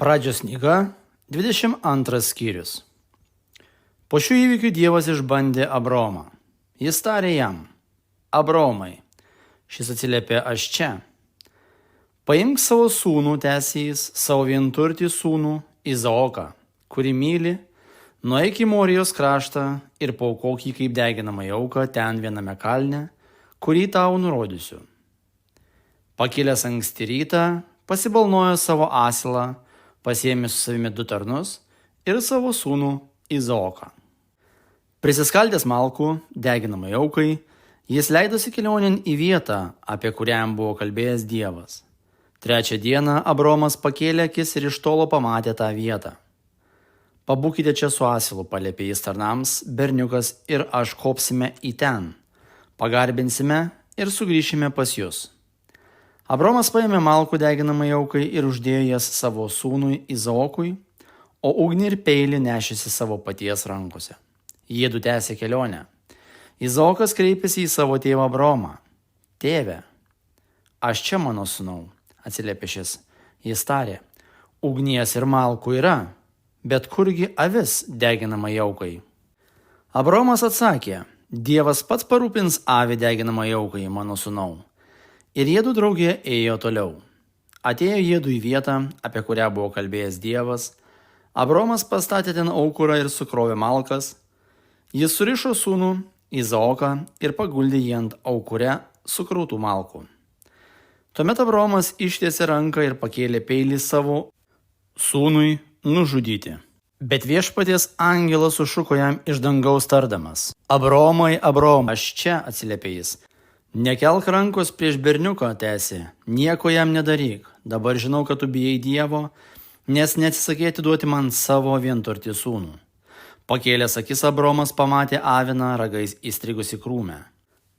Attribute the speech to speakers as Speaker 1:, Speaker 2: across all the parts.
Speaker 1: Pradžios knyga, 22 skyrius. Po šių įvykių Dievas išbandė Abromą. Jis tarė jam: Abromai. Šis atsiliepė: aš čia. Paimk savo sūnų, tęsė jis, savo vienturtį sūnų Izaoką, kurį myli, nueik į Morijos kraštą ir paaukok jį kaip deginamą auką ten viename kalne, kurį tau nurodysiu. Pakilęs anksti rytą, pasibalnojo savo asilą, pasiėmė su savimi 2 tarnus ir savo sūnų Izaoką. Prisiskaldęs malkų deginamai aukai, jis leidosi kelionėn į vietą, apie kurią jam buvo kalbėjęs Dievas. 3 dieną Abromas pakėlė akis ir iš tolo pamatė tą vietą. Pabūkite čia su asilu, paliepė jis tarnams, berniukas ir aš kopsime į ten, pagarbinsime ir sugrįšime pas jūs. Abromas paėmė malkų deginamai aukai ir uždėjo jas savo sūnui Izaokui, o ugnį ir peilį nešėsi savo paties rankose. Jiedu tęsė kelionę. Izaokas kreipėsi į savo tėvą Abromą. Tėve, aš čia, mano sūnau, atsiliepė šis. Jis tarė: ugnies ir malkų yra, bet kurgi avis deginamai aukai? Abromas atsakė: Dievas pats parūpins avį deginamai aukai, mano sūnau. Ir jiedu draugė ėjo toliau. Atėjo jiedu į vietą, apie kurią buvo kalbėjęs Dievas. Abromas pastatė ten aukurą ir sukrovė malkas. Jis surišo sūnų Izaoką ir paguldė jį ant aukure sukrautų malkų. Tuomet Abromas ištiesė ranką ir pakėlė peilį savo sūnui nužudyti. Bet viešpaties angelas sušuko jam iš dangaus tardamas: Abromai, Abromai, aš čia, atsiliepė jis. Nekelk rankos prieš berniuką, tęsė, nieko jam nedaryk. Dabar žinau, kad tu bijai Dievo, nes neatsisakei atiduoti man savo vienturtį sūnų. Pakėlęs akis Abromas pamatė aviną ragais įstrigusi krūme.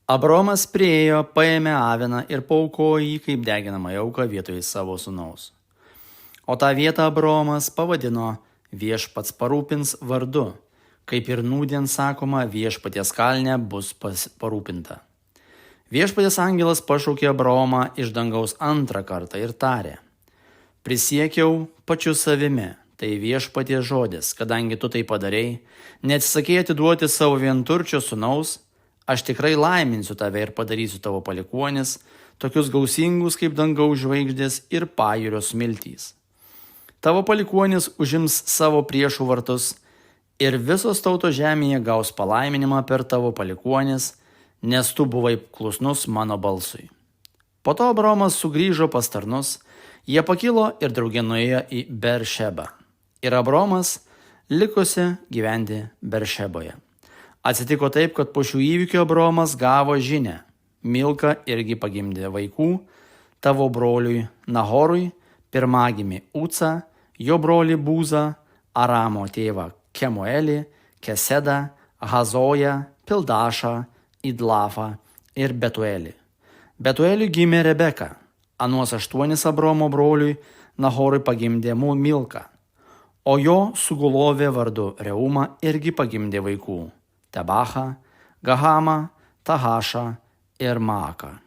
Speaker 1: Abromas priėjo, paėmė aviną ir paaukojo jį kaip deginamą auką vietoj savo sūnaus. O tą vietą Abromas pavadino Viešpats parūpins vardu, kaip ir nūdien sakoma, viešpaties kalne bus parūpinta. Viešpaties angelas pašaukė Abromą iš dangaus 2 kartą ir tarė: prisiekiau pačiu savimi, tai viešpaties žodis, kadangi tu tai padarei, neatsisakei atiduoti savo vienturčio sūnaus, aš tikrai laiminsiu tave ir padarysiu tavo palikuonis, tokius gausingus kaip dangaus žvaigždės ir pajūrio smiltys. Tavo palikuonis užims savo priešų vartus ir visos tautos žemėje gaus palaiminimą per tavo palikuonis, nes tu buvai klusnus mano balsui. Po to Abromas sugrįžo pas tarnus, jie pakilo ir drauge nuėjo į Beršebą. Ir Abromas likosi gyventi Beršeboje. Atsitiko taip, kad po šių įvykių Abromas gavo žinią: Milka irgi pagimdė vaikų tavo broliui Nahorui, pirmagimį Ucą, jo brolį Būzą, Aramo tėvą Kemuelį, Kesedą, Hazoją, Pildašą, Idlafą ir Betuelį. Betueliui gimė Rebeka. Anuos 8 Abromo broliui Nahorui pagimdė Milka, o jo sugulovė vardu Reuma irgi pagimdė vaikų: Tebachą, Gahamą, Tahašą ir Maaką.